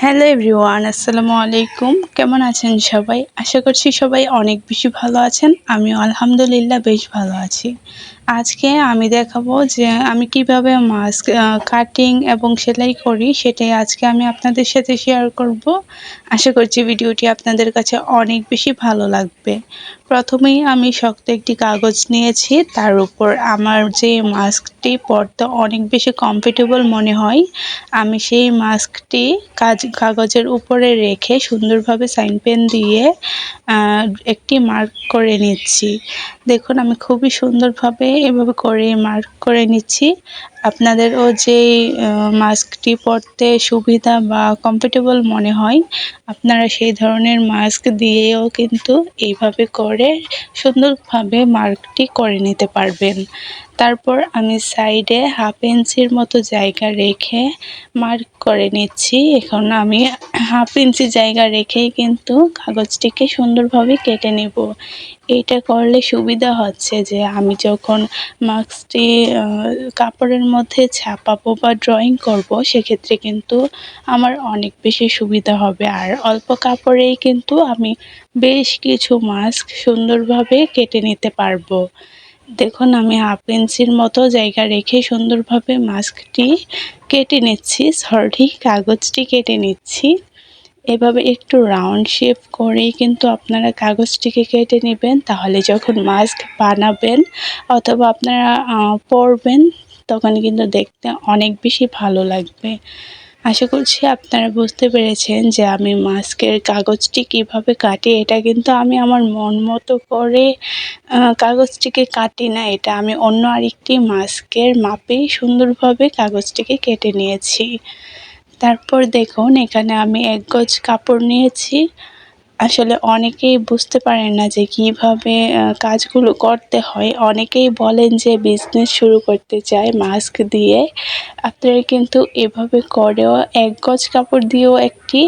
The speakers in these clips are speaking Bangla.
হ্যালো এভরিওয়ান, আসসালামু আলাইকুম। কেমন আছেন সবাই? আশা করছি সবাই অনেক বেশি ভালো আছেন। আমিও আলহামদুলিল্লাহ বেশ ভালো আছি। আজকে আমি দেখাবো যে আমি কিভাবে মাস্ক কাটিং এবং সেলাই করি, সেটাই আজকে আমি আপনাদের সাথে শেয়ার করব। আশা করছি ভিডিওটি আপনাদের কাছে অনেক বেশি ভালো লাগবে। প্রথমেই আমি শক্ত একটি কাগজ নিয়েছি, তার উপর আমার যে মাস্কটি পরতে অনেক বেশি কমফোর্টেবল মনে হয়, আমি সেই মাস্কটি কাগজের উপরে রেখে সুন্দরভাবে সাইন পেন দিয়ে একটি মার্ক করে নিচ্ছি। দেখুন আমি খুবই সুন্দরভাবে এভাবে করে মার্ক করে নিচ্ছি। আপনাদেরও যেই মাস্কটি পরতে সুবিধা বা কমফোর্টেবল মনে হয়, আপনারা সেই ধরনের মাস্ক দিয়েও কিন্তু এইভাবে করে সুন্দরভাবে মার্কটি করে নিতে পারবেন। তারপর আমি সাইডে হাফ ইঞ্চির মতো জায়গা রেখে মার্ক করে নিচ্ছি। এখন আমি হাফ ইঞ্চি জায়গা রেখেই কিন্তু কাগজটিকে সুন্দরভাবে কেটে নেব। এইটা করলে সুবিধা হচ্ছে যে আমি যখন মাস্কটি কাপড়ের মধ্যে ছাপাবো বা ড্রয়িং করব, সেক্ষেত্রে কিন্তু আমার অনেক বেশি সুবিধা হবে। আর অল্প কাপড়েই কিন্তু আমি বেশ কিছু মাস্ক সুন্দরভাবে কেটে নিতে পারবো। দেখুন আমি হাফ ইঞ্চির মতো জায়গা রেখে সুন্দরভাবে মাস্কটি কেটে নিচ্ছি, কাগজটি কেটে নিচ্ছি। এভাবে একটু রাউন্ড শেপ করেই কিন্তু আপনারা কাগজটিকে কেটে নেবেন, তাহলে যখন মাস্ক বানাবেন অথবা আপনারা পরবেন তখন কিন্তু দেখতে অনেক বেশি ভালো লাগবে। আশা করছি আপনারা বুঝতে পেরেছেন যে আমি মাস্কের কাগজটি কিভাবে কাটি। এটা কিন্তু আমি আমার মন মতো করে কাগজটিকে কাটি না, এটা আমি অন্য আরেকটি মাস্কের মাপেই সুন্দরভাবে কাগজটিকে কেটে নিয়েছি। তারপর দেখুন এখানে আমি ১ গজ কাপড় নিয়েছি। আসলে অনেকেই বুঝতে পারেন না যে কিভাবে কাজগুলো করতে হয়। অনেকেই বলেন যে বিজনেস শুরু করতে চায় মাস্ক দিয়ে। আপনারা কিন্তু এভাবে করেও ১ গজ কাপড় দিয়েও একটি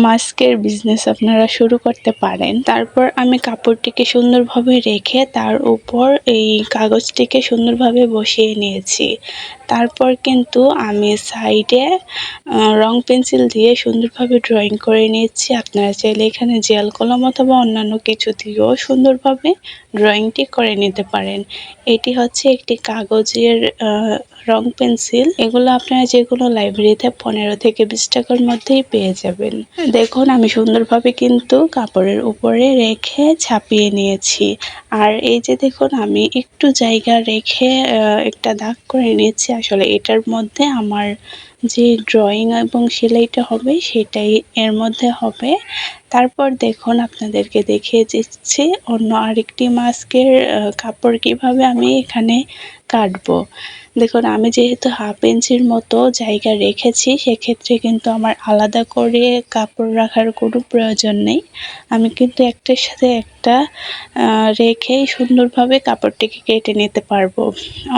মাস্কের বিজনেস আপনারা শুরু করতে পারেন। তারপর আমি কাপড়টিকে সুন্দরভাবে রেখে তার উপর এই কাগজটিকে সুন্দরভাবে বসিয়ে নিয়েছি। তারপর কিন্তু আমি সাইডে রং পেন্সিল দিয়ে সুন্দরভাবে ড্রয়িং করে নিচ্ছি। আপনারা চাইলে এখানে জেল কলম অথবা অন্যান্য কিছু দিয়েও সুন্দরভাবে ড্রয়িংটি করে নিতে পারেন। এটি হচ্ছে একটি কাগজের রং পেন্সিল। এগুলো আপনারা যেকোনো লাইব্রেরিতে ১৫ থেকে ২০ টাকার মধ্যেই পেয়ে যাবেন। দেখুন আমি সুন্দরভাবে কিন্তু কাপড়ের উপরে রেখে ছাপিয়ে নিয়েছি। আর এই যে দেখুন আমি একটু জায়গা রেখে একটা দাগ করে নিয়েছি। আসলে এটার মধ্যে আমার যে ড্রয়িং এবং সেলাইটা হবে সেটাই এর মধ্যে হবে। তারপর দেখুন আপনাদেরকে দেখিয়ে দিচ্ছি অন্য আরেকটি মাস্কের কাপড় কিভাবে আমি এখানে কাটবো। দেখুন আমি যেহেতু হাফ ইঞ্চির মতো জায়গা রেখেছি, সেক্ষেত্রে কিন্তু আমার আলাদা করে কাপড় রাখার কোনো প্রয়োজন নেই। আমি কিন্তু একটার সাথে একটা রেখেই সুন্দরভাবে কাপড়টিকে কেটে নিতে পারবো।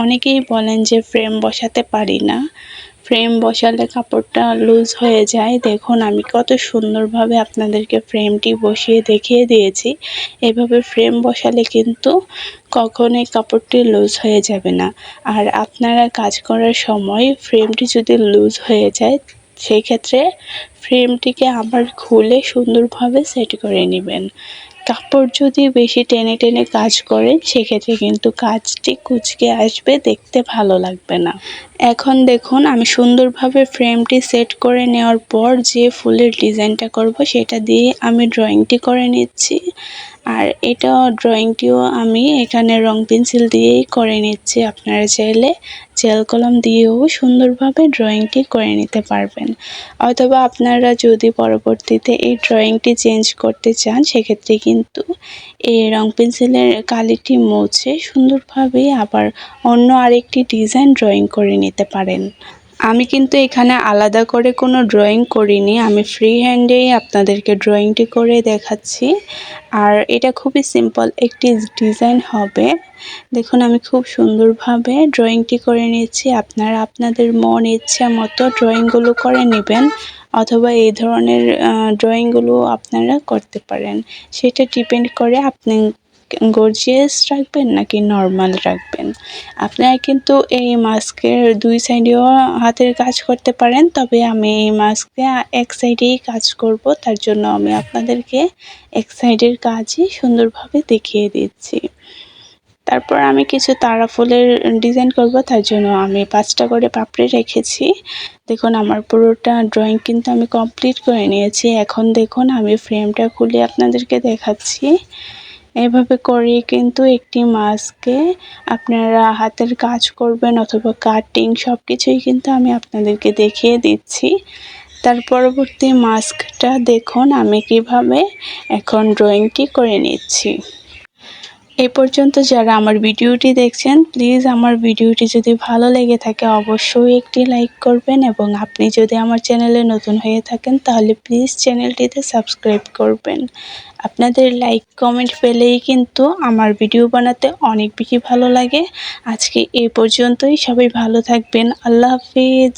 অনেকেই বলেন যে ফ্রেম বসাতে পারি না, ফ্রেম বসালে কাপড়টা লুজ হয়ে যায়। দেখুন আমি কত সুন্দরভাবে আপনাদেরকে ফ্রেমটি বসিয়ে দেখিয়ে দিয়েছি। এভাবে ফ্রেম বসালে কিন্তু কখনোই কাপড়টি লুজ হয়ে যাবে না। আর আপনারা কাজ করার সময় ফ্রেমটি যদি লুজ হয়ে যায়, সেই ক্ষেত্রে ফ্রেমটিকে আবার খুলে সুন্দরভাবে সেট করে নেবেন। কাপড় যদি বেশি টেনে টেনে কাজ করেন, সেক্ষেত্রে কিন্তু কাজটি কুঁচকে আসবে, দেখতে ভালো লাগবে না। এখন দেখুন আমি সুন্দরভাবে ফ্রেমটি সেট করে নেওয়ার পর যে ফুলের ডিজাইনটা করব সেটা দিয়ে আমি ড্রয়িংটি করে নিচ্ছি। আর এটা ড্রয়িংটিও আমি এখানে রং পেন্সিল দিয়েই করে নিচ্ছি। আপনারা চাইলে জেল কলম দিয়েও সুন্দরভাবে ড্রয়িংটি করে নিতে পারবেন। অথবা আপনারা যদি পরবর্তীতে এই ড্রয়িংটি চেঞ্জ করতে চান, সেক্ষেত্রে কিন্তু এই রং পেন্সিলের কালিটি মুছে সুন্দরভাবে আবার অন্য আরেকটি ডিজাইন ড্রয়িং করে নিতে পারেন। আমি কিন্তু এখানে আলাদা করে কোনো ড্রয়িং করিনি, আমি ফ্রি হ্যান্ডেই আপনাদেরকে ড্রয়িংটি করে দেখাচ্ছি। আর এটা খুবই সিম্পল একটি ডিজাইন হবে। দেখুন আমি খুব সুন্দরভাবে ড্রয়িংটি করে নিচ্ছি। আপনারা আপনাদের মন ইচ্ছা মতো ড্রয়িংগুলো করে নেবেন, অথবা এই ধরনের ড্রয়িংগুলো আপনারা করতে পারেন। সেটা ডিপেন্ড করে আপনি গর্জিয়াস রাখবেন নাকি নর্মাল রাখবেন। আপনারা কিন্তু এই মাস্কের 2 সাইডেও হাতের কাজ করতে পারেন, তবে আমি এই মাস্কে এক সাইডেই কাজ করব, তার জন্য আমি আপনাদেরকে এক সাইডের কাজই সুন্দরভাবে দেখিয়ে দিচ্ছি। তারপর আমি কিছু তারা ফুলের ডিজাইন করব, তার জন্য আমি 5টা করে পাপড়ি রেখেছি। দেখুন আমার পুরোটা ড্রয়িং কিন্তু আমি কমপ্লিট করে নিয়েছি। এখন দেখুন আমি ফ্রেমটা খুলে আপনাদেরকে দেখাচ্ছি। এভাবে করে কিন্তু একটি মাস্কে আপনারা হাতের কাজ করবেন অথবা কাটিং সব কিছুই কিন্তু আমি আপনাদেরকে দেখিয়ে দিচ্ছি। তার পরবর্তী মাস্কটা দেখুন আমি কিভাবে এখন ড্রয়িংটি করে নিচ্ছি। এই পর্যন্ত যারা আমার ভিডিওটি দেখছেন, প্লিজ আমার ভিডিওটি যদি ভালো লেগে থাকে অবশ্যই একটি লাইক করবেন, এবং আপনি যদি আমার চ্যানেলে নতুন হয়ে থাকেন তাহলে প্লিজ চ্যানেলটিতে সাবস্ক্রাইব করবেন। আপনাদের লাইক কমেন্ট পেলেই কিন্তু আমার ভিডিও বানাতে অনেক বেশি ভালো লাগে। আজকে এই পর্যন্তই, সবাই ভালো থাকবেন। আল্লাহ হাফিজ।